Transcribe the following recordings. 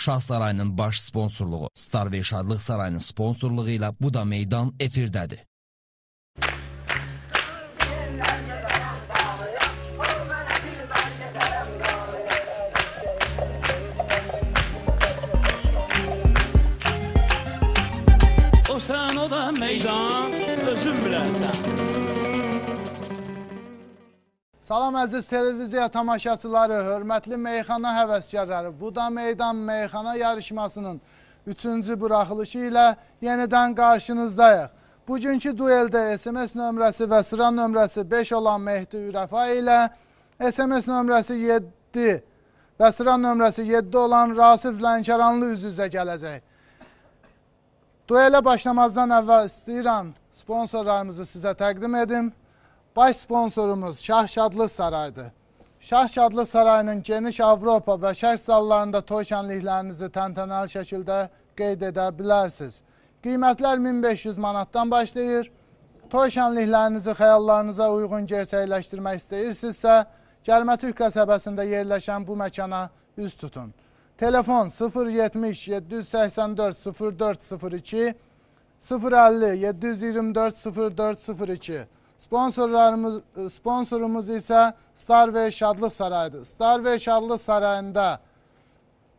Şah Sarayının baş sponsorluğu, Star ve Şadlıq Sarayının sponsorluğu ilə bu da meydan efirdədir. O sen o da meydan, özün bilərsən. Salam əziz televiziya tamaşaçıları, hörmətli meyxana həvəskarları. Bu da meydan meyxana yarışmasının 3-cü buraxılışı ilə yenidən qarşınızdayıq. Bugünkü dueldə SMS nömrəsi və sıra nömrəsi 5 olan Mehdi Ürəfa ilə SMS nömrəsi 7 və sıra nömrəsi 7 olan Rasif Lənkəranlı üz-üzə gələcək. Duelə başlamazdan əvvəl istəyirəm sponsorlarımızı sizə təqdim edim. Baş sponsorumuz Şah Şadlıq Sarayıdır. Şah Şadlıq Sarayının geniş Avropa və Şərq zallarında toy şənliklərinizi təntənəli şəkildə qeyd edə bilərsiniz. Qiymətlər 1500 manatdan başlayır. Toy şənliklərinizi xəyallarınıza uyğun gerçəkləşdirmək istəyirsinizsə, Gəlmə Türk qəsəbəsində yerləşən bu məkana üz tutun. Telefon 070 784 0402 050 724 0402. Sponsorumuz isə Star ve Şadlıq Sarayıdır. Star ve Şadlıq Sarayında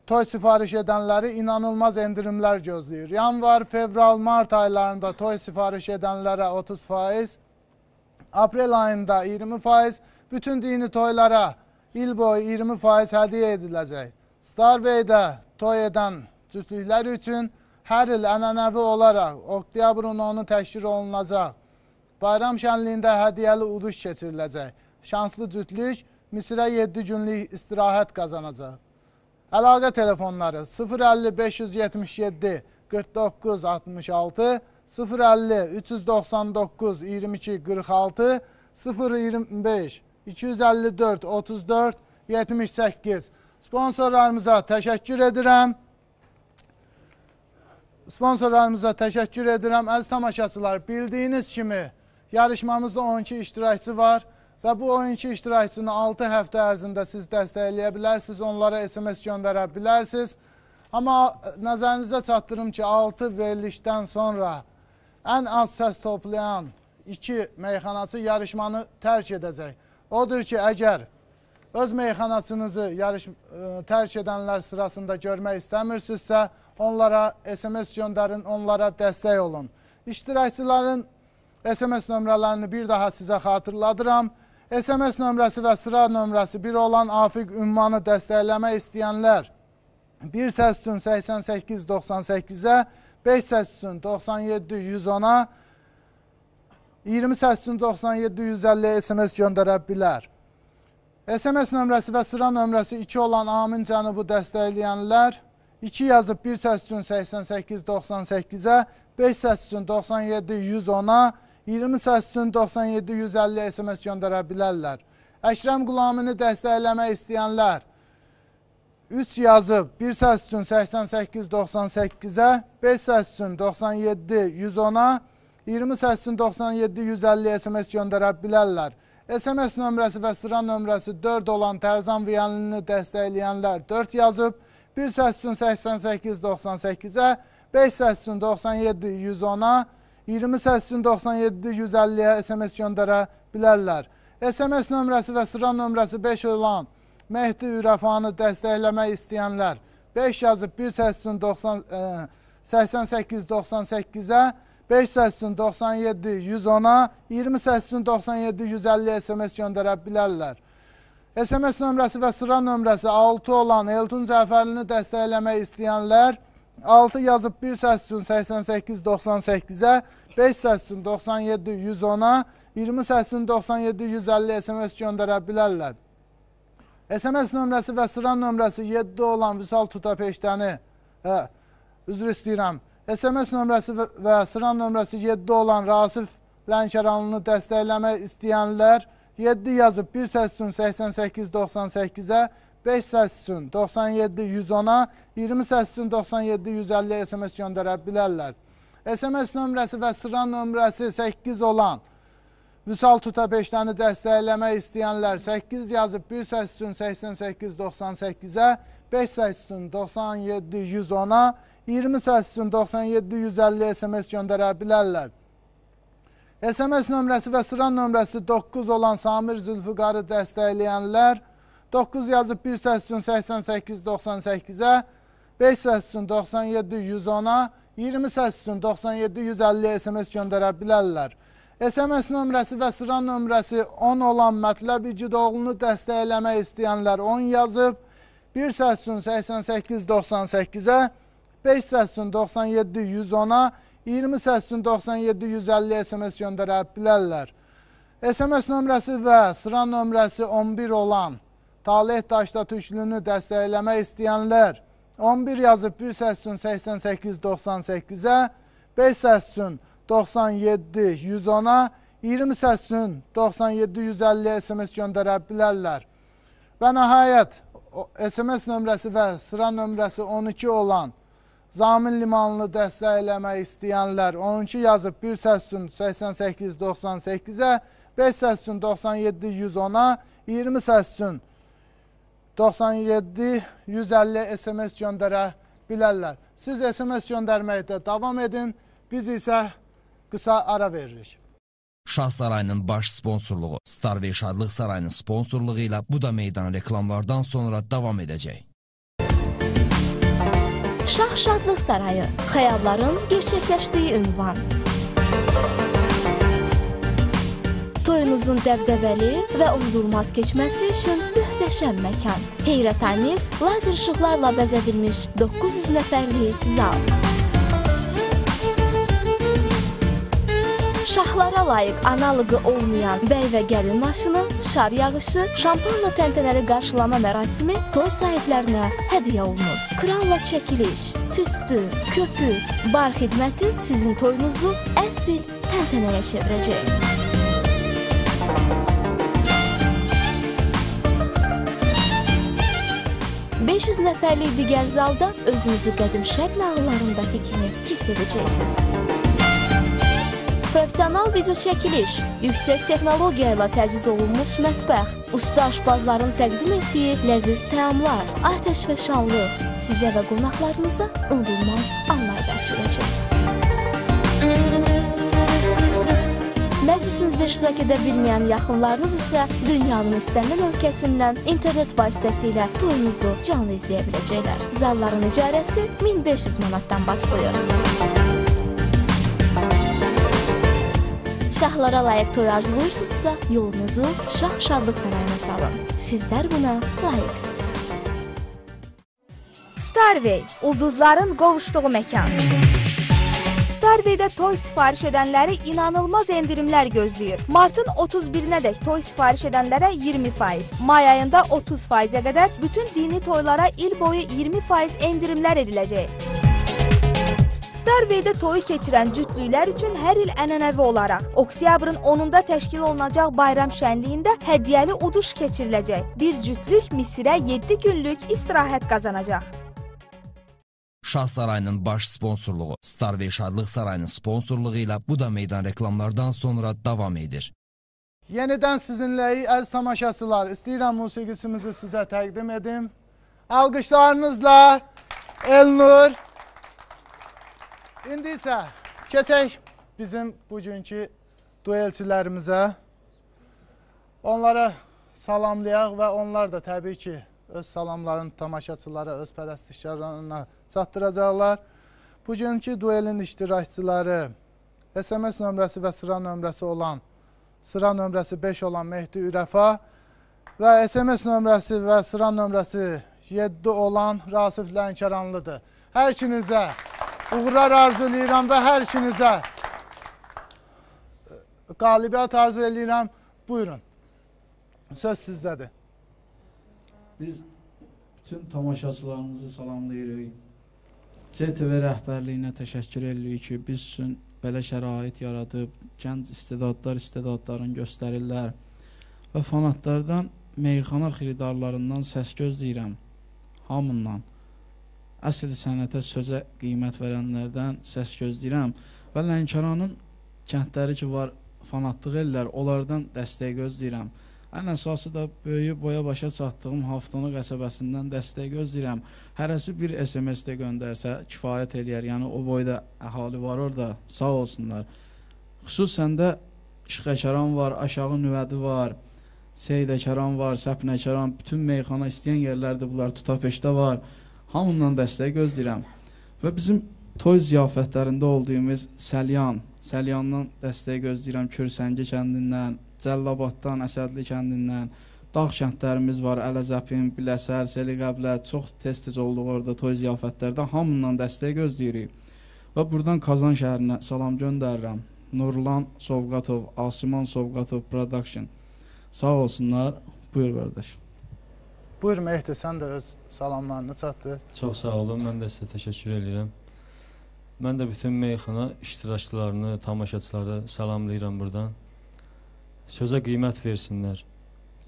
toy sifariş edənləri inanılmaz endirimlər gözləyir. Yanvar, fevral, mart aylarında toy sifariş edənlərə 30%, aprel ayında 20%, bütün dini toylara il boyu 20% hədiyyə ediləcək. Starway'də toy edən cütlüklər üçün hər il ənənəvi olaraq oktyabrın 10-u təşkil olunacaq. Bayram şənliyində hədiyyəli uduş keçiriləcək. Şanslı cütlük Misirə 7 günlük istirahət qazanacaq. Əlaqə telefonları 050 577 49 66, 050 399 22 46, 025 254 34 78. Sponsorlarımıza təşəkkür edirəm. Əziz tamaşaçılar, bildiyiniz kimi yarışmamızda 12 iştirakçı var və bu 12 iştirakçını 6 həftə ərzində siz dəstəkləyə bilərsiniz, onlara SMS göndərə bilərsiniz. Amma nəzərinizə çatdırım ki, 6 verilişdən sonra ən az səs toplayan 2 meyxanaçı yarışmanı tərk edəcək. Odur ki, əgər öz meyxanaçınızı tərk edənlər sırasında görmək istəmirsinizsə, onlara SMS göndərin, onlara dəstək olun. İştirakçıların SMS nömrələrini bir daha sizə xatırladıram. SMS nömrəsi və sıra nömrəsi 1 olan Afiq ünvanı dəstəkləmək istəyənlər 1 səs üçün 8898-ə, 5 səs üçün 97-110-a, 20 səs üçün 97-150-ə SMS göndərə bilər. SMS nömrəsi və sıra nömrəsi 2 olan Amin Cənubu dəstəkləyənlər 2 yazıb 1 səs üçün 8898-ə, 5 səs üçün 97-110-a, 20 səs üçün 97-150 SMS göndərə bilərlər. Əkrəm Qulamini dəstəkləmək istəyənlər 3 yazıb 1 səs üçün 8898-ə, 5 səs üçün 97-110-a, 20 səs üçün 97-150 SMS göndərə bilərlər. SMS nömrəsi və sıra nömrəsi 4 olan Tərzan Viyanlini dəstəkləyənlər 4 yazıb 1 səs üçün 8898-ə, 5 səs üçün 97-110-a, 20 səs üçün 97-150-yə SMS göndərə bilərlər. SMS nömrəsi və sıra nömrəsi 5 olan Mehdi Ürəfanı dəstəkləmək istəyənlər 5 yazıb 1 səs üçün 8898-ə, 5 səs üçün 97-110-a, 20 səs üçün 97-150 SMS göndərə bilərlər. SMS nömrəsi və sıra nömrəsi 6 olan Eltun Cəfərlini dəstəkləmək istəyənlər 6 yazıb 1 səs üçün 8898-ə, 5 səs üçün 97-110-a, 20 səs üçün 97-150 SMS göndərə bilərlər. SMS nömrəsi və sıra nömrəsi 7 olan Vüsal Tutapeştəni, üzr istəyirəm, SMS nömrəsi və sıra nömrəsi 7 olan Rasif Lənkəranlını dəstəkləmək istəyənlər 7 yazıb 1 səs üçün 8898-ə, 5 səs üçün 97-110-a, 20 səs üçün 97-150 SMS göndərə bilərlər. SMS nömrəsi və sıra nömrəsi 8 olan Vüsal Tutapeştəni dəstəkləmək istəyənlər 8 yazıb 1 səs üçün 8898-ə, 5 seçsin 97 110-a, 20 seçsin 97 150 SMS göndərə bilərlər. SMS nömrəsi və sıra nömrəsi 9 olan Samir Zülfüqarı dəstəkləyənlər 9 yazıb 1 seçsin 88 98-ə, 5 seçsin 97 110-a, 20 seçsin 97 150 SMS göndərə bilərlər. SMS nömrəsi və sıra nömrəsi 10 olan Mətləb İcidoğlunu dəstəkləmək istəyənlər 10 yazıb, 1 seçsin 88 98-ə, 5 seçsin 97 110-a, 20 seçsin 97 150 SMS göndərə bilərlər. SMS nömrəsi və sıra nömrəsi 11 olan Talih Daşda Tüşlünü dəstəkləmək istəyənlər 11 yazıb 1 seçsin 88 98-ə, 5 seçsin 97 110-a, 20 seçsin 97 150 SMS göndərə bilərlər. Və nəhayət SMS nömrəsi və sıra nömrəsi 12 olan Zamin Limanını dəstəkləmək istəyənlər 12 yazıb 1 seçsin 88 98-ə, 5 seçsin 97 110-a, 20 seçsin 97 150 SMS göndərə bilərlər. Siz SMS göndərməkdə davam edin, biz isə qısa ara veririk. Şah Sarayının baş sponsorluğu, Star ve Şadlıq Sarayının sponsorluğu ilə bu da meydan reklamlardan sonra davam edəcək. Şah Şadlıq Sarayı, xəyalların gerçəkləşdiyi ünvan. Toyunuzun dəbdəbəli və unudulmaz keçməsi üçün möhtəşəm məkan. Heyrətamiz, lazer işıqlarla bəzədilmiş 900 nəfərli zal. Şahlara layiq analogu olmayan bəy və gəlin maşını, şar yağışı, şampanla təntənəli qarşılama mərasimi toy sahiblərinə hədiyyə olunur. Kralla çəkiliş, tüstü, köpük, bar xidməti sizin toyunuzu əsl təntənəyə çevirəcək. $500 nəfərlik digər zalda özünüzü qədim şərq nağıllarındakı kimi hiss edəcəksiniz. Profesional video çəkiliş, yüksək texnologiya ilə təchiz olunmuş mətbəx, usta aşpazların təqdim etdiyi ləziz təamlar, atəş və şanlıq sizə və qonaqlarınıza unudulmaz anlar bəxş edəcək. Məclisinizdə iştirak edə bilməyən yaxınlarınız isə dünyanın istənilən ölkəsindən internet vasitəsilə toyunuzu canlı izləyə biləcəklər. Zalların icarəsi 1500 manatdan başlayır. Şahlara layiq toy arzuluyursunuzsa yolunuzu Şah Şadlıq Sarayına salın. Sizlər buna layiqsiniz. Starway, ulduzların qovuşduğu məkan. Starway'də toy sifariş edənləri inanılmaz endirimlər gözləyir. Martın 31-nədək toy sifariş edənlərə 20%, may ayında 30%-ə qədər bütün dini toylara il boyu 20% endirimlər ediləcək. Starway'də toyu keçirən cütlüklər üçün hər il ənənəvi olaraq oktyabrın 10-da təşkil olunacaq bayram şənliyində hədiyyəli uduş keçiriləcək. Bir cütlük Misirə 7 günlük istirahət qazanacaq. Şah Sarayının baş sponsorluğu, Star ve Şadlıq Sarayının sponsorluğu ilə bu da meydan reklamlardan sonra davam edir. Yenidən sizinləyik əziz tamaşaçılar, istəyirəm musiqisimizi sizə təqdim edim. Alqışlarınızla Elnur. İndi isə keçək bizim bugünkü duelçilərimizə. Onlara salamlayaq və onlar da təbii ki, öz salamlarını tamaşaçılara, öz pərəstişkarlarına çatdıracaqlar. Bugünkü duelin iştirakçıları SMS nömrəsi və sıra nömrəsi olan, sıra nömrəsi 5 olan Mehdi Ürəfa və SMS nömrəsi və sıra nömrəsi 7 olan Rasif Lənkəranlıdır. Hər ikinizə uğurlar arzu edirəm və hər ikinizə qalibiyyət arzu edirəm. Buyurun, söz sizdədir. Biz bütün tamaşaçılarımızı salamlayırıq. CTV rəhbərliyinə təşəkkür edirik ki, biz üçün belə şərait yaradıb, gənc istedadların göstərirlər və fanatlardan, meyxana xiridarlarından səs gözləyirəm, hamından. Əsl sənətə, sözə qiymət verənlərdən səs gözləyirəm və Lənkəranın kəndləri ki var, fanatlıq ellər, onlardan dəstək gözləyirəm. Ən əsası da böyüyüb boya başa çatdığım Haftonu qəsəbəsindən dəstək gözləyirəm. Hərəsi bir SMS də göndərsə kifayət eləyər. Yəni o boyda əhali var orada, sağ olsunlar. Xüsusən də Şıxəçaran var, Aşağı Nüvədi var, Seydəkəran var, Səpnəkəran, bütün meyxana istəyən yerlərdə bunlar, Tutapeşdə var. Hamından dəstək gözləyirəm. Və bizim toy ziyafətlərində olduğumuz Səlyandan dəstək gözləyirəm. Kürsəngi kəndindən, Cəllabaddan, Əsədli kəndindən, dağ kəndlərimiz var, Ələzəpin, Biləsər, Seliqəblə, çox tez-tez olduq orada toy ziyafətlərdə. Hamından dəstək gözləyirik. Və buradan Kazan şəhərinə salam göndərirəm. Nurlan Sovqatov, Asiman Sovqatov Production. Sağ olsunlar. Buyur qardaş. Buyur Mehdi, sən də öz salamlarını çatdır. Çox sağ olun, mən də sizə təşəkkür edirəm. Mən də bütün meyxana iştirakçılarını, tamaşaçıları salamlayıram buradan. Sözə qiymət versinlər,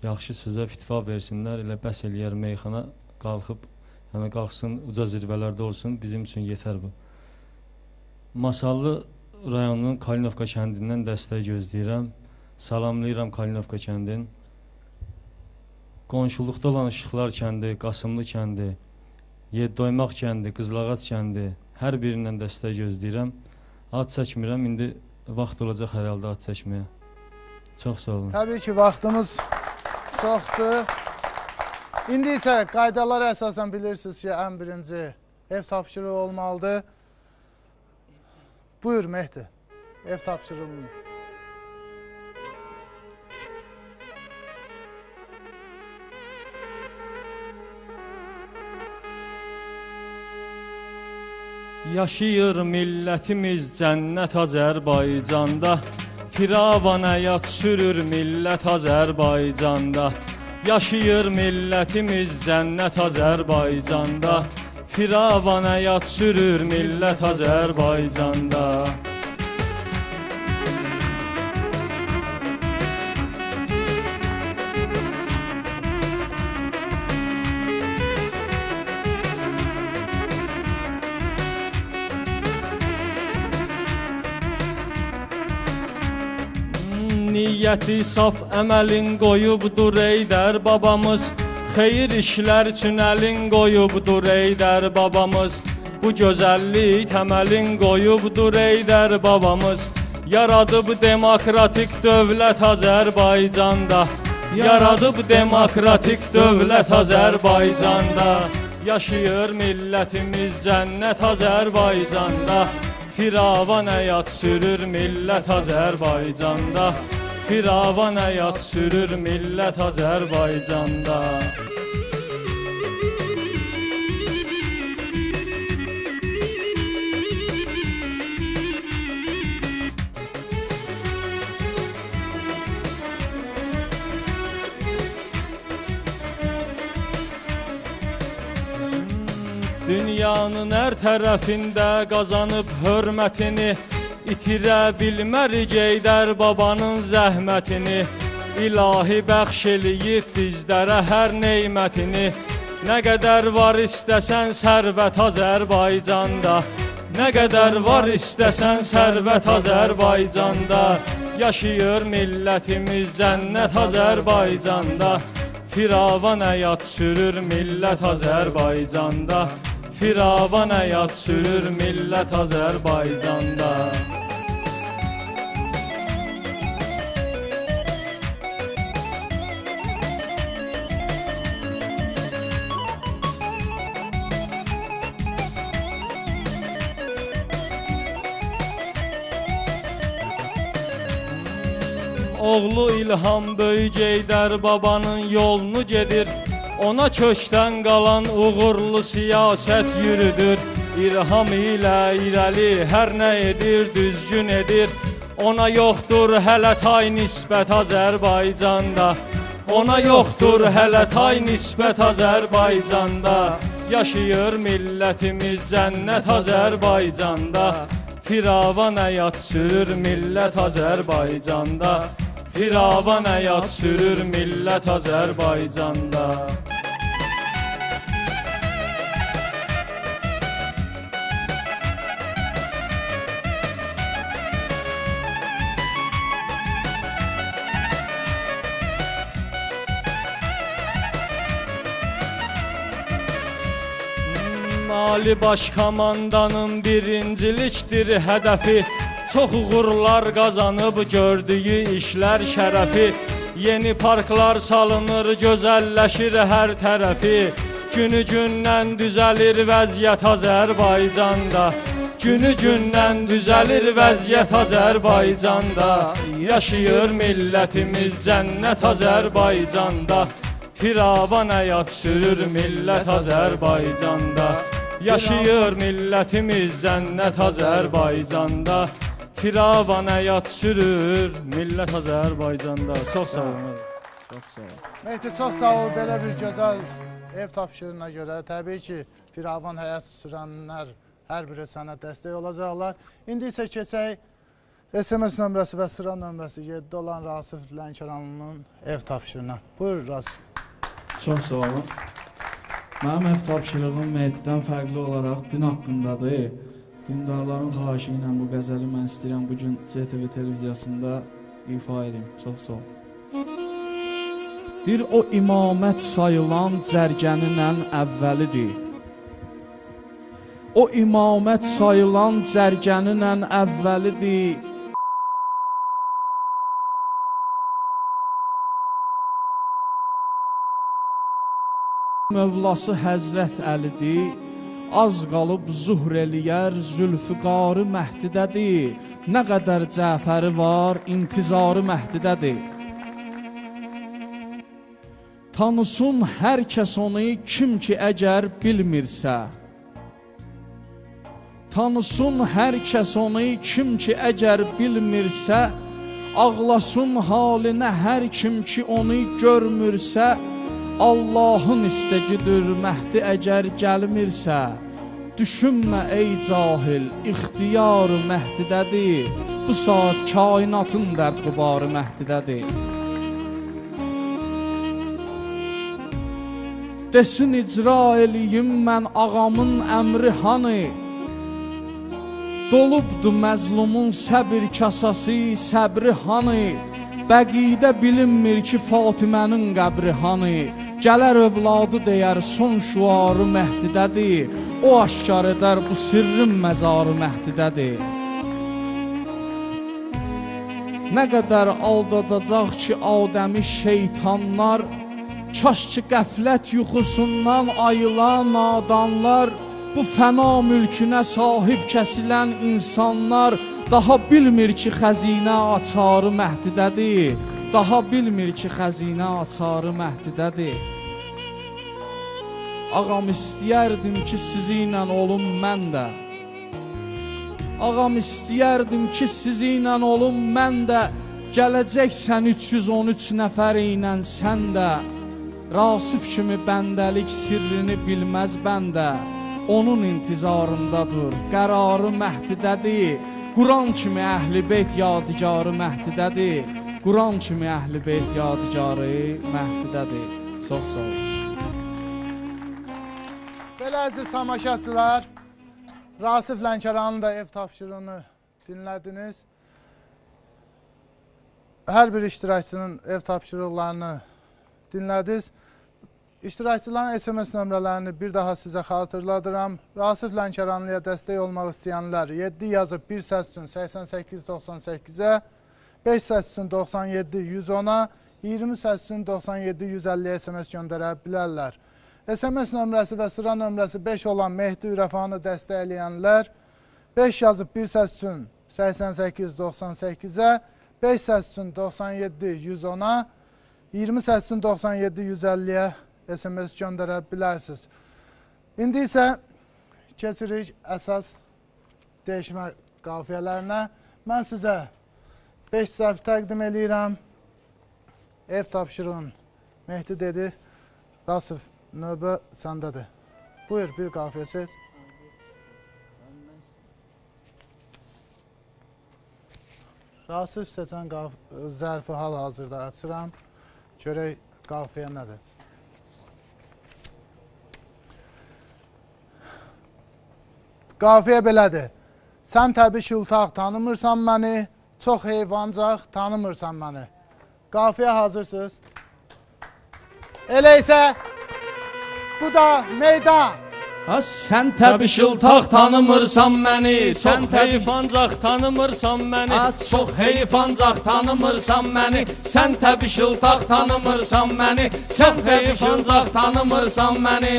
yaxşı sözə fitva versinlər, elə bəs eləyər meyxana qalxıb, yəni qalxsın, uca zirvələrdə olsun, bizim üçün yetər bu. Masallı rayonunun Kalinovka kəndindən dəstək gözləyirəm, salamlayıram Kalinovka kəndin. Qonşuluqda olan Işıqlar kəndi, Qasımlı kəndi, Yeddoymaq kəndi, Qızlağac kəndi, hər birindən dəstək gözləyirəm. Ad çəkmirəm, indi vaxt olacaq hər halda ad çəkməyə. Çox sağ olun. Təbii ki, vaxtımız çoxdur. İndi isə qaydalara əsasən bilirsiniz ki, ən birinci ev tapşırığı olmalıdır. Buyur Mehdi, ev tapşırığını. Yaşayır millətimiz cənnət Azərbaycanda, Firavan həyat sürür millət Azərbaycanda. Yaşayır millətimiz cənnət Azərbaycanda, Firavan həyat sürür millət Azərbaycanda. Niyyəti saf əməlin qoyubdur eydər babamız, xeyir işlər üçün əlin qoyubdur eydər babamız. Bu gözəllik təməlin qoyubdur eydər babamız, yaradıb demokratik dövlət Azərbaycanda, yaradıb demokratik dövlət Azərbaycanda. Yaşayır millətimiz cənnət Azərbaycanda, Firavan həyat sürür millət Azərbaycanda, Firavan həyat sürür millət Azərbaycanda. Dünyanın hər tərəfində qazanıb hörmətini, İtirə bilmərik eydər babanın zəhmətini. İlahi bəxş eləyib bizlərə hər neymətini. Nə qədər var istəsən sərvət Azərbaycanda, nə qədər var istəsən sərvət Azərbaycanda. Yaşayır millətimiz cənnət Azərbaycanda, Firavan həyat sürür millət Azərbaycanda, Firavan həyat sürür millət Azərbaycanda. Oğlu İlham böyük eydər babanın yolunu gedir, ona kökdən qalan uğurlu siyasət yürüdür. İlham ilə irəli hər nə edir, düzgün edir. Ona yoxdur hələ tay nisbət Azərbaycanda, ona yoxdur hələ tay nisbət Azərbaycanda. Yaşayır millətimiz cənnət Azərbaycanda, Firavan həyat sürür millət Azərbaycanda, Firavan həyat sürür millət Azərbaycanda. Ali Baş Komandanın birincilikdir hədəfi. Çox uğurlar qazanıb gördüyü işlər şərəfi. Yeni parklar salınır, gözəlləşir hər tərəfi. Günü gündən düzəlir vəziyyət Azərbaycanda. Günü gündən düzəlir vəziyyət Azərbaycanda. Yaşayır millətimiz cənnət Azərbaycanda. Firavan həyat sürür millət Azərbaycanda. Yaşayır millətimiz cənnət Azərbaycanda. Firavan həyat sürür millət Azərbaycanda. Çox sağ olun. Çox sağ ol. Mehdi, çox sağ ol. Belə bir gözəl ev tapşırığına görə təbii ki, firavan həyat sürənlər hər biri sənə dəstək olacaqlar. İndi isə keçək SMS nömrəsi və sıra nömrəsi 7 olan Rasif Lənkəranlının ev tapşırığına. Buyur Rasif. Çox sağ olun. Mənim ev tapşırığım Mehdidən fərqli olaraq din haqqındadır. Dindarların xahişi ilə bu qəzəli mən istəyirəm bugün CTV televiziyasında ifa edeyim. Çox sağ ol. Dir o imamət sayılan cərgənin ən əvvəlidir. O imamət sayılan cərgənin ən əvvəlidir. Mövlası Həzrət Əlidir. Az qalıb zuhr eləyər Zülfüqarı Məhdidədir. Nə qədər Cəfəri var, intizarı Məhdidədir. Tanısın hər kəs onu kim ki əgər bilmirsə. Tanısın hər kəs onu kim ki əgər bilmirsə. Ağlasın halinə hər kim ki onu görmürsə. Allahın istəgidir Məhdi əgər gəlmirsə. Düşünmə ey cahil, ixtiyarı Məhdidədir. Bu saat kainatın dərdqubarı Məhdidədir. Desin icra eləyim mən ağamın əmri hanı. Dolubdu məzlumun səbir kasası, səbri hanı. Bəqidə bilinmir ki Fatimənin qəbri hanı. Gələr övladı deyər son şuarı Məhdidədir. O aşkar edər bu sirrin məzarı Məhdidədir. Nə qədər aldadacaq ki Adəmi şeytanlar. Kaş ki qəflət yuxusundan ayılan nadanlar. Bu fəna mülkünə sahib kəsilən insanlar. Daha bilmir ki xəzinə açarı Məhdidədir. Daha bilmir ki xəzinə açarı Məhdidədir. Ağam istəyərdim ki sizinlə olum mən də. Ağam istəyərdim ki sizinlə olum mən də. Gələcəksən 313 nəfər ilə sən də. Rasif kimi bəndəlik sirrini bilməz bəndə. Onun intizarındadır, qərarı Məhdidədir. Quran kimi əhl-i beyt yadigarı Məhdidədir. Quran kimi əhl-i beyt yadigarı Məhdidədir. Çox sağ olun. Belə əziz tamaşaçılar, Rasif Lənkəranın da ev tapşırığını dinlədiniz. Hər bir iştirakçının ev tapşırıqlarını dinlədiniz. İştirakçıların SMS nömrələrini bir daha sizə xatırladıram. Rasif Lənkəranlıya dəstək olmaq istəyənlər 7 yazıb 1 səs üçün 8898-ə, 5 səs üçün 97-110-a, 20 səs üçün 97-150-yə SMS göndərə bilərlər. SMS nömrəsi və sıra nömrəsi 5 olan Mehdi Ürəfanı dəstəkləyənlər 5 yazıb 1 səs üçün 8898-ə, 5 səs üçün 97-110-a, 20 səs üçün 97-150-yə SMS göndərə bilərsiniz. İndi isə keçirik əsas dəyişmə qafiyələrinə. Mən sizə 5 səhv təqdim edirəm. Ev tapşırığın Mehdi dedi. Rasif, növbə səndədir. Buyur, bir qafiyə seç. Rasif seçən zərfi hal-hazırda açıram. Görək qafiyə nədir? Qafiyə belədir. Sən təbii şıltaq tanımırsan məni, çox heyvancaq tanımırsan məni. Qafiyə hazırsınız. Elə isə bu da meydan. Sən təbişiltaq tanımırsan məni, sən heyf ancaq tanımırsan məni. Çox heyf ancaq tanımırsan məni, sən təbişiltaq tanımırsan məni, sən heyf ancaq tanımırsan məni.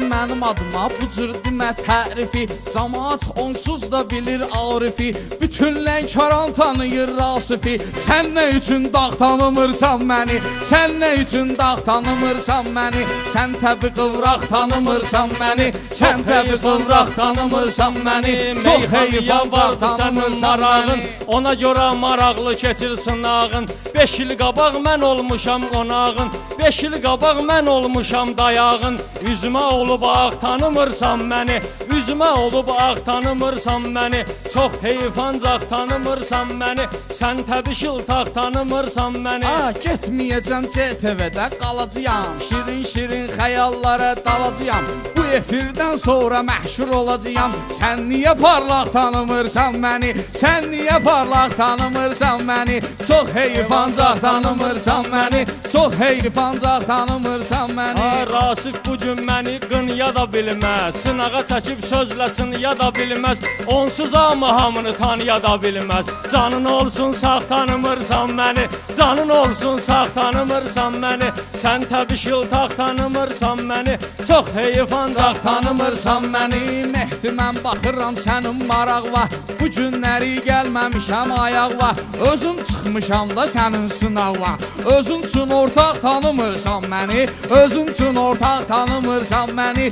Mənim adıma bu cür demə tərifi, cəmaat onsuz da bilir Arifi, bütün Lənkəran tanıyır Rasifi. Sən nə üçün dağ tanımırsan məni, sən nə üçün dağ tanımırsan məni, sən təbi qıvraq tanımırsan məni, sən təbi qıvraq tanımırsan məni, çox heyf ancaq tanımırsan məni. Ona görə maraqlı keçir sınağın, 5 il qabaq mən olmuşam qonağın, 5 il qabaq mən olmuşam dayağın. Üzümə olub ağ tanımırsan məni, üzümə olub ağ tanımırsan məni, çox heyf ancaq tanımırsan məni, sən təbişiltaq tanımırsan məni. Getməyəcəm CTV-də qalacağam, şirin-şirin xəyallara dalacağam, bu efirdən sonra məhşur olacağam. Sən niyə parlaq tanımırsan məni, sən niyə parlaq tanımırsan məni, çox heyf ancaq tanımırsan məni, çox heyf ancaq tanımırsan məni. Rasif bugün məni qınya da bilməz, sınağa çəkib sözləsin ya da bilməz, onsuz hamını tanıya da bilməz. Canın olsun sağ tanımırsan məni, canın olsun sağ tanımırsan məni, sən təbişiltaq tanımırsan məni, çox heyf ancaq tanımırsan məni. Mehdi mən baxıram sənin maraqla, bu günləri gəlməmişəm ayaqla, özüm çıxmışam da sənin sınavla. Özün üçün ortaq tanımırsan məni, özün üçün ortaq tanımırsan məni,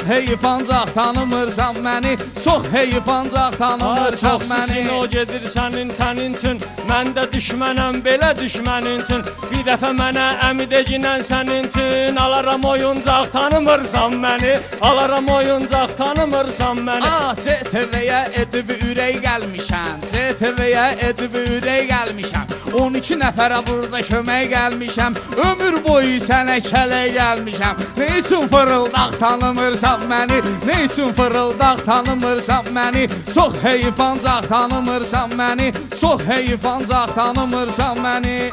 heyf ancaq tanımırsan məni, çox heyf ancaq tanımırsan məni. O gedir sənin tənin üçün, mən də düşmənəm belə düşmənin üçün, bir dəfə mənə əmideginən sənin üçün, alaram oyuncaq tanımırsan məni, alaram oyuncaq tanımırsan məni. CTV-yə edib ürək gəlmişəm, CTV-yə edib ürək gəlmişəm, 12 nəfərə burada kömək gəlmişəm, ömür boyu sənə kələk gəlmişəm. Ne üçün fırıldaq tanımırsan məni, ne üçün fırıldaq tanımırsan məni, çox heyf ancaq tanımırsan məni, çox heyf ancaq tanımırsan məni.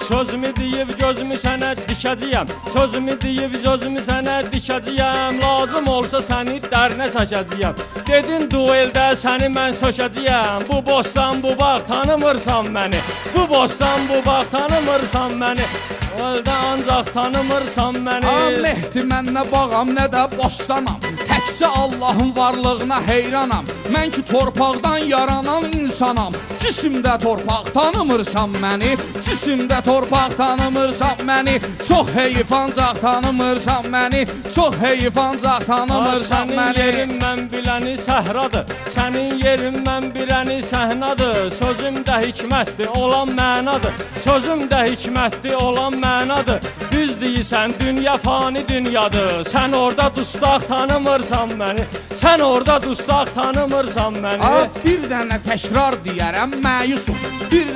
Sözümü deyib gözümü sənə dikəcəyəm, sözümü deyib gözümü sənə dikəcəyəm, lazım olsa səni dərinə çəkəcəyəm. Dedin dueldə səni mən sökəcəyəm, bu bostan bu bağ tanımırsan məni, bu bostan bu bağ tanımırsan məni, dueldə ancaq tanımırsan məni. Mehdi mən nə bağam nə də bostanam, təkcə Allahın varlığına heyranam, mən ki torpaqdan yaranan insanam. Cisimdə torpaq tanımırsan məni, cisimdə torpaq tanımırsan məni, çox heyf ancaq tanımırsan məni, çox heyf ancaq tanımırsan məni. Sənin yerin mən biləni səhradır, sənin yerin mən biləni səhnadır, sözümdə hikmətdir olan mənadır, sözümdə hikmətdir olan mənadır. Düz deyirsən dünya fani dünyadır, sən orada dustaq tanımırsan məni, sən orada dustaq tanımırsan məni. Bir dənə təkrar deyərəm məyusum, bir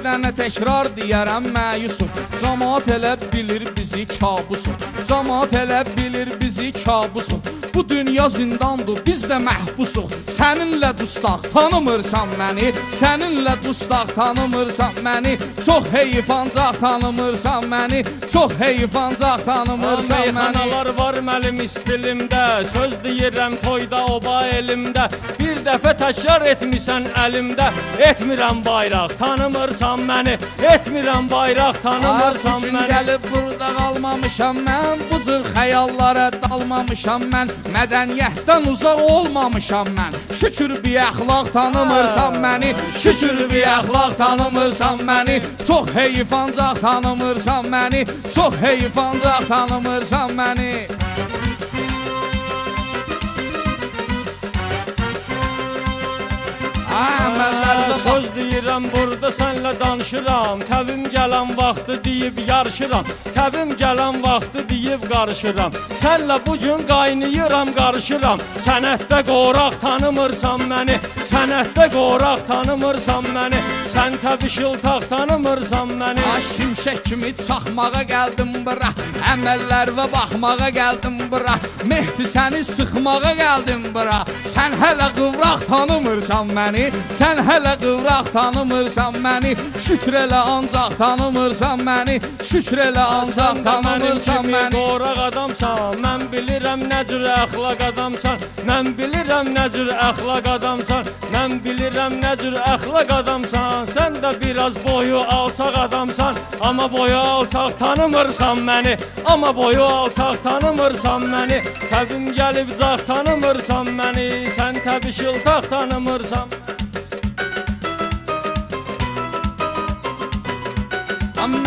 dənə təkrar deyərəm məyusum, cəmaat elə bilir bizi kabusum, cəmaat elə bilir bizi kabusum, bu dünya zindandır biz də məhbusuq, səninlə dustaq tanımırsan məni, səninlə dustaq tanımırsan məni, çox heyf ancaq tanımırsan məni, çox heyf ancaq tanımırsan məni. Meyxanalar var mənim istilimdə, söz deyirəm toyda oba elimdə, bir dəfə təkrar etmisən əlimdə, etmirəm bayraq tanımırsan məni, etmirəm bayraq tanımırsan məni. Bugün gəlib burada qalmamışam mən, bu cür xəyallara dalmamışam mən, mədəniyyətdən uzaq olmamışam mən, şükür bir əxlaq tanımırsan məni, şükür bir əxlaq tanımırsan məni, çox heyf ancaq tanımırsan məni, çox heyf ancaq tanımırsan məni. Söz deyirəm burada sənlə danışıram, təbim gələn vaxtı deyib yarışıram, təbim gələn vaxtı deyib qarışıram, sənlə bugün qaynayıram qarışıram, sənətdə qoraq tanımırsan məni, sənətdə qoraq tanımırsan məni, sən təbii şıltaq tanımırsan məni. Şimşək kimi çaxmağa gəldim bura, əməllərə baxmağa gəldim bura, Mehdi səni sıxmağa gəldim bura. Sən hələ qıvraq tanımırsan məni, sən hələ qıvraq tanımırsan məni, şükür elə ancaq tanımırsan məni, şükür elə ancaq tanımırsan məni. Qoraq adamsan, mən bilirəm nə cür əxlaq adamsan, mən bilirəm nə cür əxlaq adamsan, mən bilirəm nə cür əxlaq adamsan. Sən də biraz boyu alçaq adamsan, amma boyu alçaq tanımırsan məni, amma boyu alçaq tanımırsan məni. Təbim gəlib caq tanımırsan məni, sən təbii şıltaq tanımırsan.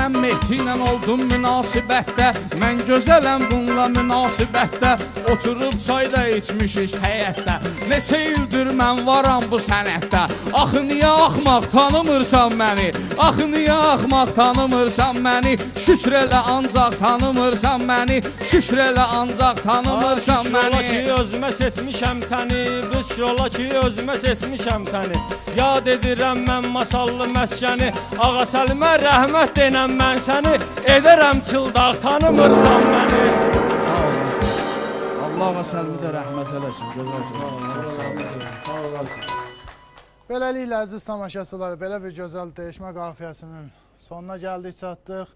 Mən Mehdi ilə oldum münasibətdə, mən gözələm bununla münasibətdə, oturub çayda içmişik həyətdə, neçə ildir mən varam bu sənətdə. Axı niyə axmaq tanımırsan məni, axı niyə axmaq tanımırsan məni, şükür elə ancaq tanımırsan məni, şükür elə ancaq tanımırsan məni. Şükür ola ki özümə seçmişəm təni, qız ola ki özümə seçmişəm təni. Yad edirəm mən masallı məskəni, Ağa Səlimə rəhmət denəm mən səni, edərəm çıldaq tanımırsan məni. Sağ olun. Allah Ağa Səlimi də rəhmət eləsin. Gözəl olun. Beləliklə, əziz tamaşaçılar, belə bir gözəl dəyişmə qafiyəsinin sonuna gəldik, çatdıq.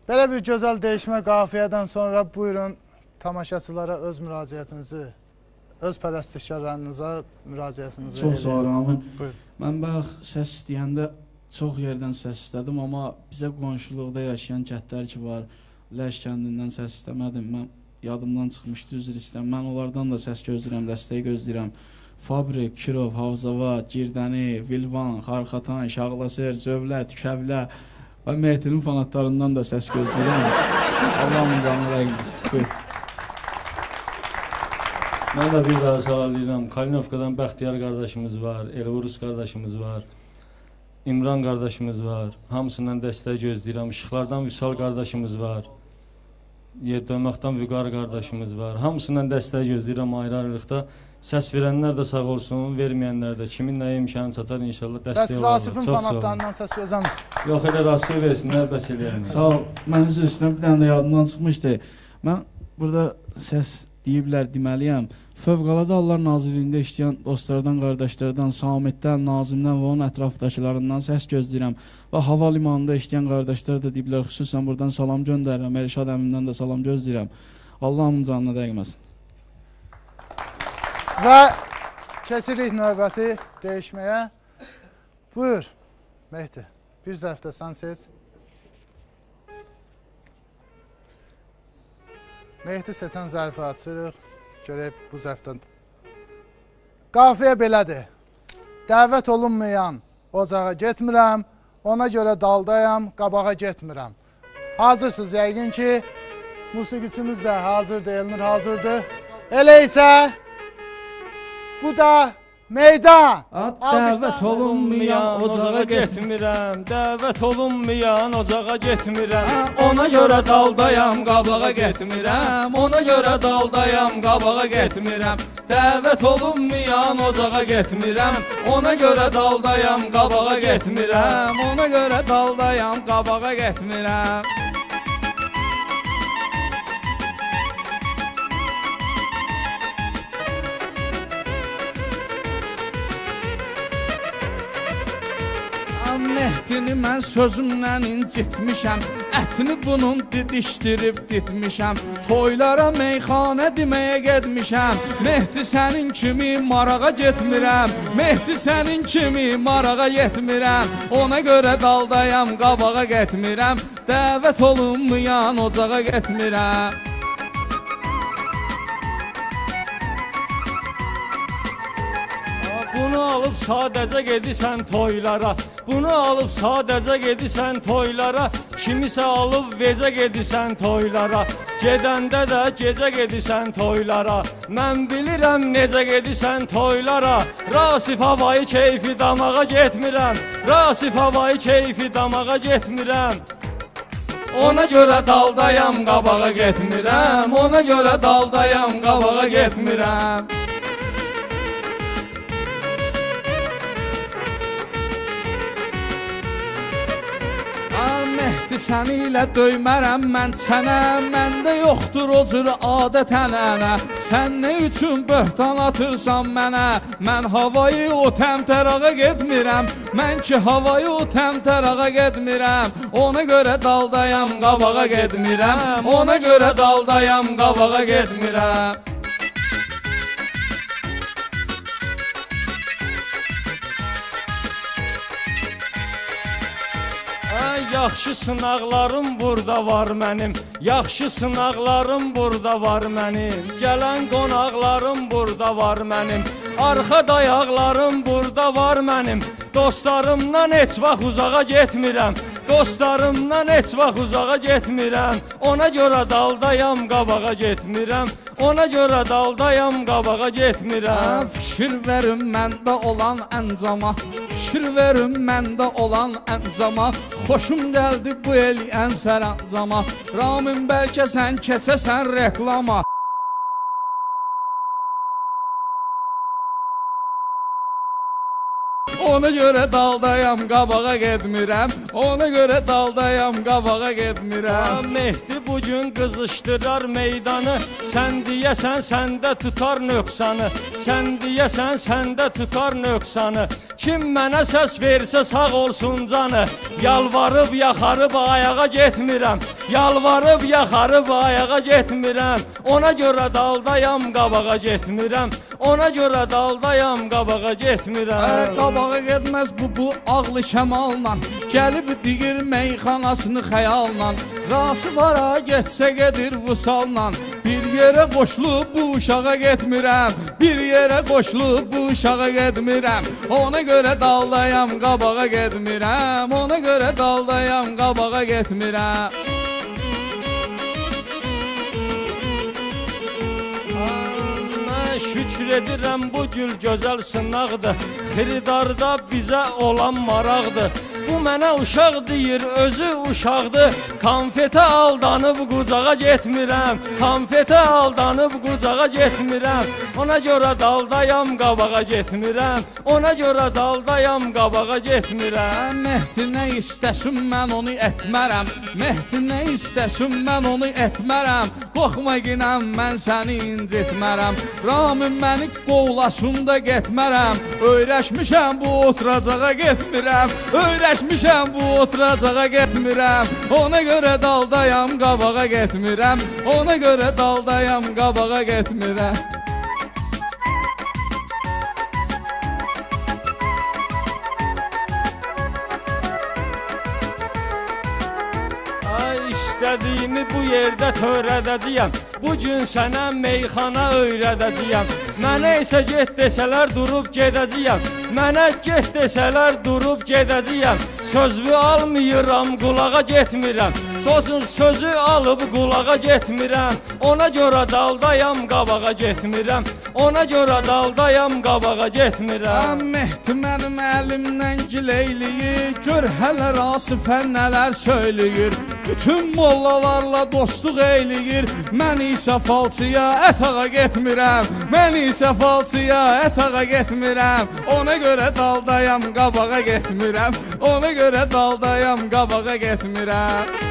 Belə bir gözəl dəyişmə qafiyədən sonra buyurun tamaşaçılara öz müraciətinizi, öz pərəstişkarlarınıza müraciətinizi çox sağ olun. Buyurun. Mən bax, səs istəyəndə çox yerdən səs istədim, amma bizə qonşuluqda yaşayan kətlər ki var, Ləş kəndindən səs istəmədim. Mən yadımdan çıxmışdı, üzr istəyirəm. Mən onlardan da səs gözləyirəm, dəstək gözləyirəm. Fabrik, Kirov, Havzava, Girdəni, Vilvan, Xarxatan, Şağlasər, Zövlə, Tükəvlə və Mehdinin fanatlarından da səs gözləyirəm. Allah'ın canı rəqimiz. Buyur. Mən də bir daha sağlayıram. Kalinovkadan Bəxtiyar qardaşımız var, Elvorus qardaşımız var, İmran qardaşımız var. Hamısından dəstək gözləyirəm. Işıqlardan Vüsal qardaşımız var. Yerdöyməkdən Vüqar qardaşımız var. Hamısından dəstək gözləyirəm ayrı-ayrılıqda. Səs verənlər də sağ olsun, verməyənlər də. Kimin nəyə imkanı çatar inşallah dəstək olarlar. Bəs Rasifin fanatlarından səs gözəmiz? Yox, elə Rasifə versinlər, bəs eləyənlər. Sağ ol. Mən üzr istəyirəm, bir dənə də yadımdan çıxmışdı. Mən burada səs deyiblər, deməliyəm. Fövqəladə Hallar Nazirliyində işləyən dostlardan, qardaşlardan, Samitdən, Nazimdən və onun ətrafdakılarından səs gözləyirəm. Və hava limanında işləyən qardaşlar da deyiblər, xüsusən buradan salam göndərirəm. Əlişad əmimdən də salam gözləyirəm. Allah'ın canına dəqiməsin. Və keçirik növbəti dəyişməyə. Buyur, Mehdi, bir zərfdə sən seç. Mehdi seçən zərfi açırıq. Görək bu zərfdən. Qafiyə belədir. Dəvət olunmayan ocağa getmirəm, ona görə daldayam, qabağa getmirəm. Hazırsınız yəqin ki, musiqiçimiz də hazırdır, Elnur hazırdır. Elə isə bu da meydan. Dəvət olunmayan ocağa getmirəm, dəvət olunmayan ocağa getmirəm. Ona görə daldayam, qabağa getmirəm, ona görə daldayam, qabağa getmirəm. Dəvət olunmayan ocağa getmirəm, ona görə daldayam, qabağa getmirəm, ona görə daldayam, qabağa getmirəm. Mehdini mən sözümlə incitmişəm, ətini bunun didişdirib ditmişəm. Toylara meyxanə deməyə getmişəm, Mehdi sənin kimi marağa getmirəm, Mehdi sənin kimi marağa getmirəm. Ona görə daldayam, qabağa getmirəm, dəvət olunmayan ocağa getmirəm. Bunu alıb sadəcə gedirsən toylara, bunu alıb sadəcə gedirsən toylara, kimisə alıb vecə gedirsən toylara, gedəndə də gecə gedirsən toylara. Mən bilirəm necə gedirsən toylara, Rasif havayı keyfi damağa getmirəm, Rasif havayı keyfi damağa getmirəm. Ona görə daldayam, qabağa getmirəm, ona görə daldayam, qabağa getmirəm. mehdi səni ilə döymərəm mən çənə, məndə yoxdur o cür adət ənənə. Sən nə üçün böhtan atırsan mənə? Mən havayı o təmtərağa getmirəm, mən ki havayı o təmtərağa getmirəm. Ona görə daldayam, qabağa getmirəm, ona görə daldayam, qabağa getmirəm. Yaxşı sınaqlarım burada var mənim, yaxşı sınaqlarım burada var mənim. Gələn qonaqlarım burada var mənim, arxa dayaqlarım burada var mənim. Dostlarımdan heç vaxt uzağa getmirəm, dostlarımdan heç vaxt uzağa getmirəm. Ona görə daldayam, qabağa getmirəm, ona görə daldayam, qabağa getmirəm. Fikir verin məndə olan əncama, fikir verin məndə olan əncama. Xoşum gəldi bu el ən sərəncama, Ramin bəlkə sən keçəsən reklama. Ona görə daldayam, qabağa getmirəm, ona görə daldayam, qabağa getmirəm. Mehdi bugün qızışdırar meydanı, sən deyəsən səndə tutar nöqsanı, sən deyəsən səndə tutar nöqsanı. Kim mənə səs versə sağ olsun canı, yalvarıb yaxarıb ayağa getmirəm, yalvarıb yaxarıb ayağa getmirəm. Ona görə daldayam, qabağa getmirəm, ona görə daldayam, qabağa getmirəm. Qabağa getməz bu ağlı kəmalla, gəlib digir meyxanasını xəyalla. Rası vara getsə gedir vusalla, bir yerə qoşulub bu uşağa getmirəm, bir yerə qoşulub bu uşağa getmirəm. Ona görə daldayam, qabağa getmirəm, ona görə daldayam, qabağa getmirəm. Şükür edirəm bu gül gözəl sınaqdır, xiridarda bizə olan maraqdır. Bu mənə uşaq deyir, özü uşaqdır. Konfetə aldanıb qucağa getmirəm, konfetə aldanıb qucağa getmirəm. Ona görə daldayam, qabağa getmirəm, ona görə daldayam, qabağa getmirəm. Mehdi nə istəsin mən onu etmərəm, Mehdi nə istəsin mən onu etmərəm. Qorxma ginəm mən səni incitmərəm, Ramin məni qovlasın da getmərəm. Öyrəşmişəm bu oturacağa getmirəm, öyrəşmişəm bu oturacağa getmirəm. Ona görə daldayam, qabağa getmirəm, ona görə daldayam, qabağa getmirəm. İstədiyimi bu yerdə törədəcəyəm, bugün sənə meyxana öyrədəcəyəm. Mənə isə get desələr durub gedəcəyəm, mənə get desələr durub gedəcəyəm. Sözümü almıram, qulağa getmirəm, sözü alıb qulağa getmirəm. Ona görə daldayam, qabağa getmirəm, ona görə daldayam, qabağa getmirəm. Mehdi mənim əlimdən gileyliyir, gör hələ Rasifə nələr söyləyir. Bütün mollalarla dostluq eyləyir, mən isə falçıya ətağa getmirəm, mən isə falçıya ətağa getmirəm. Ona görə daldayam, qabağa getmirəm, ona görə daldayam, qabağa getmirəm.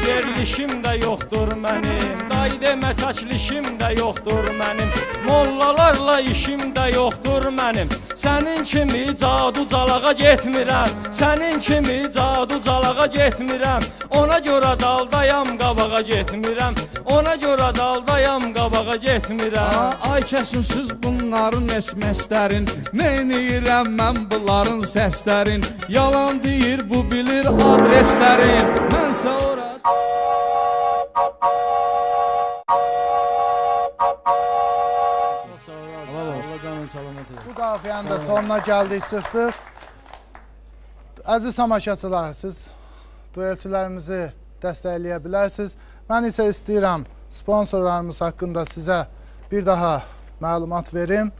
Verilişim də yoxdur mənim, day demə çəkilişim də yoxdur mənim, mollalarla işim də yoxdur mənim. Sənin kimi cadu calağa getmirəm, sənin kimi cadu calağa getmirəm. Ona görə daldayam, qabağa getmirəm, ona görə daldayam, qabağa getmirəm. Ay kəsimsiz bunların esmeslərin, neyniyirəm mən bunların səslərin. Yalan deyir bu bilir adreslərin, mənsə orası. Bu qafiyənin də sonuna gəldik, çıxdıq. Əziz tamaşaçılar, siz duelçilərimizi dəstəkləyə bilərsiniz. Mən isə istəyirəm sponsorlarımız haqqında sizə bir daha məlumat verim.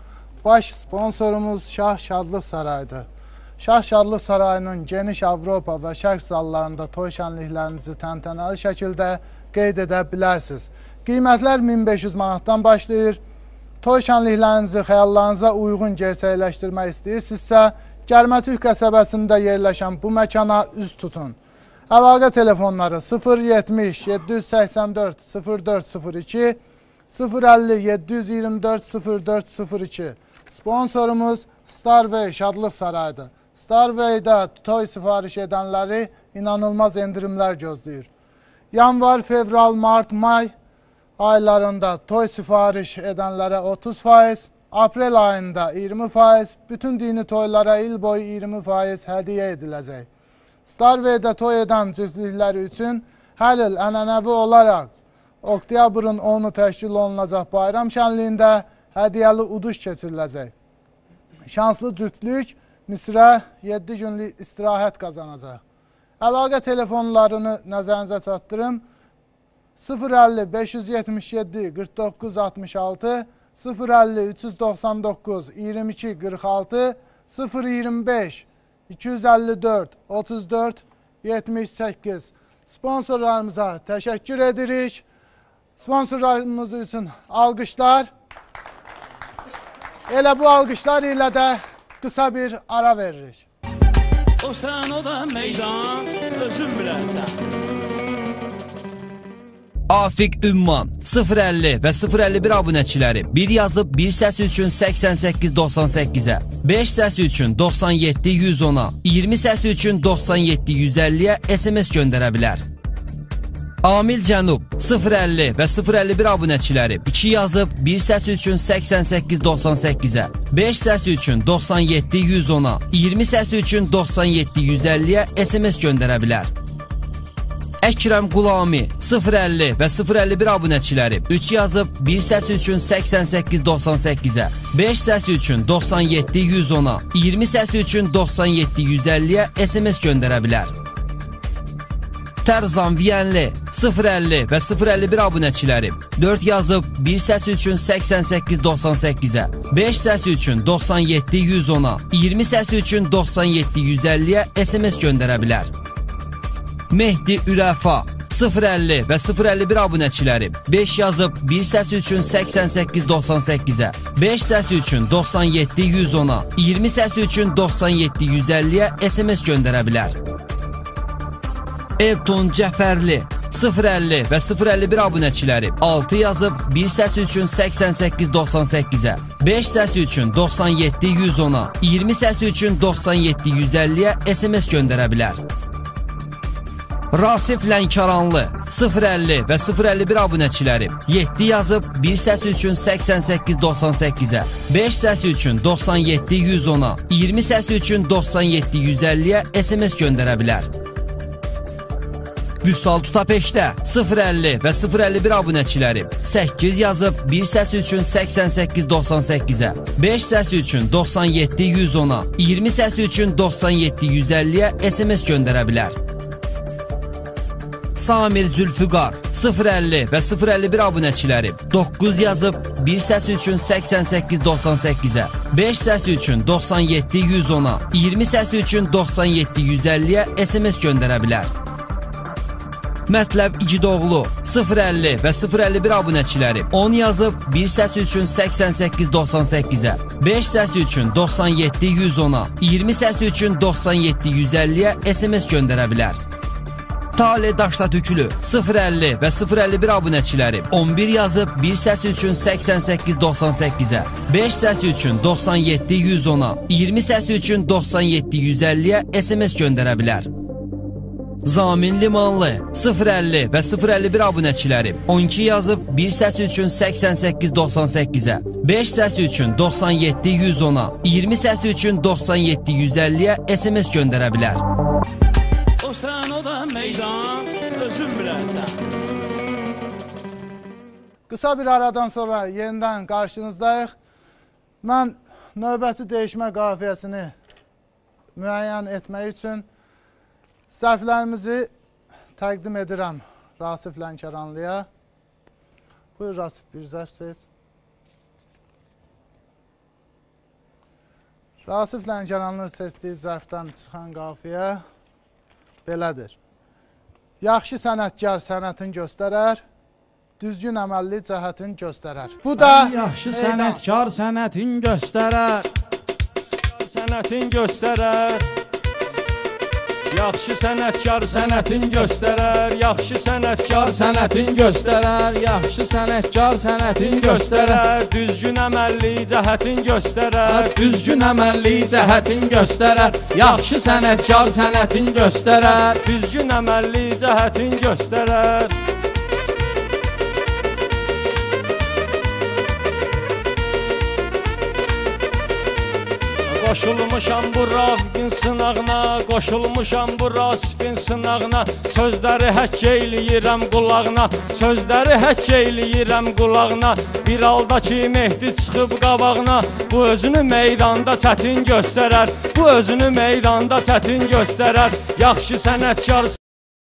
Baş sponsorumuz Şah Şadlıq Sarayıdır. Şah Şadlıq Sarayının geniş Avropa və Şərq zallarında toy şənliklərinizi təntənəli şəkildə qeyd edə bilərsiniz. Qiymətlər 1500 manatdan başlayır. Toy şənliklərinizi xəyallarınıza uyğun gerçəkləşdirmək istəyirsinizsə, Gəlmətük qəsəbəsində yerləşən bu məkana üz tutun. Əlaqə telefonları 070 784 0402, 050 724 0402. Sponsorumuz Starway Şadlıq Sarayıdır. Starway'da toy sifariş edənləri inanılmaz endirimlər gözləyir. Yanvar, fevral, mart, may aylarında toy sifariş edənlərə 30%, aprel ayında 20%, bütün dini toylara il boyu 20% hədiyyə ediləcək. Starway'da toy edən cüzlükləri üçün hər il ənənəvi olaraq oktyabrın 10-u təşkil olunacaq bayram şənliyində hədiyyəli uduş keçiriləcək. Şanslı cütlük Misrə 7 günlük istirahət qazanacaq. Əlaqə telefonlarını nəzərinizə çatdırım. 050 577 49 66, 050 399 22 46, 025 254 34 78. Sponsorlarımıza təşəkkür edirik. Sponsorlarımız üçün alqışlar. Elə bu alqışlar ilə də qısa bir ara veririk. O sən, o da meydan, özün bilərsən. Afiq Ümman 050 və 051 abunəçiləri bir yazıb bir səs üçün 8898-ə, 5 səs üçün 97-110-a, 20 səs üçün 97-150-yə SMS göndərə bilər. Amil Cənub 050 və 051 abunəçiləri 2 yazıb bir səs üçün 8898-ə, 5 səs üçün 97-110-a, 20 səs üçün 97-150-yə SMS göndərə bilər. Əkrəm Qulami 050 və 051 abunəçiləri 3 yazıb bir səs üçün 8898-ə, 5 səs üçün 97-110-a, 20 səs üçün 97-150-yə SMS göndərə bilər. Tərzan Viyənli 050 və 051 abunəçiləri 4 yazıb bir səs üçün 8898-ə, 5 səs üçün 97-110-a, 20 səs üçün 97-150-yə SMS göndərə bilər. Mehdi Ürəfa 050 və 051 abunəçiləri 5 yazıb bir səs üçün 8898-ə, 5 səs üçün 97-110-a, 20 səs üçün 97-150-yə SMS göndərə bilər. Elton Cəfərli 050 və 051 abunəçiləri 6 yazıb bir səs üçün 8898-ə, 5 səs üçün 97-110-a, 20 səs üçün 97-150-yə SMS göndərə bilər. Rasif Lənkəranlı 050 və 051 abunəçiləri 7 yazıb bir səs üçün 8898-ə, 5 səs üçün 97-110-a, 20 səs üçün 97-150-yə SMS göndərə bilər. Vüsal Tutapeşdə 050 və 051 abunəçiləri 8 yazıb bir səs üçün 8898-ə, 5 səs üçün 97-110-a, 20 səs üçün 97-150-yə SMS göndərə bilər. Samir Zülfüqar 050 və 051 abunəçiləri 9 yazıb bir səs üçün 8898-ə, 5 səs üçün 97-110-a, 20 səs üçün 97-150-yə SMS göndərə bilər. Mətləb İgidoğlu 050 və 051 abunəçiləri 10 yazıb bir səs üçün 8898-ə, 5 səs üçün 97-110-a, 20 səs üçün 97-150-yə SMS göndərə bilər. Tale Daşlatükülü 050 və 051 abunəçiləri 11 yazıb bir səs üçün 8898-ə, 5 səs üçün 97-110-a, 20 səs üçün 97-150-yə SMS göndərə bilər. Zamin Limanlı 050 və 051 abunəçiləri 12 yazıb bir səs üçün 8898-ə, 5 səs üçün 97-110-a, 20 səs üçün 97-150-yə SMS göndərə bilər. O sən, o da meydan, özün bilərsən. Qısa bir aradan sonra yenidən qarşınızdayıq. Mən növbəti dəyişmə qafiyəsini müəyyən etmək üçün səhvlərimizi təqdim edirəm Rasif Lənkəranlıya. Buyur Rasif, bir zərf seç. Rasif Lənkəranlının seçdiyi zərfdən çıxan qafiyə belədir. Yaxşı sənətkar sənətin göstərər, düzgün əməlli cəhətin göstərər. Bu da yaxşı sənətkar sənətin göstərər. Sənətin göstərər. Yaxşı sənətkar sənətin göstərər. Yaxşı sənətkar Sənətin göstərər, yaxşı sənətkar sənətin göstərər. Düzgün əməlli cəhətin göstərər. Düzgün əməlli cəhətin göstərər. Yaxşı sənətkar sənətin göstərər. Düzgün əməlli cəhətin göstərər. Qoşulmuşam bu rafqin sınağına, qoşulmuşam bu rasifin sınağına. Sözləri həkk eyləyirəm qulağına, sözləri həkk eyləyirəm qulağına. Bir halda ki Mehdi çıxıb qabağına, bu özünü meydanda çətin göstərər. Bu özünü meydanda çətin göstərər. Yaxşı sənətkar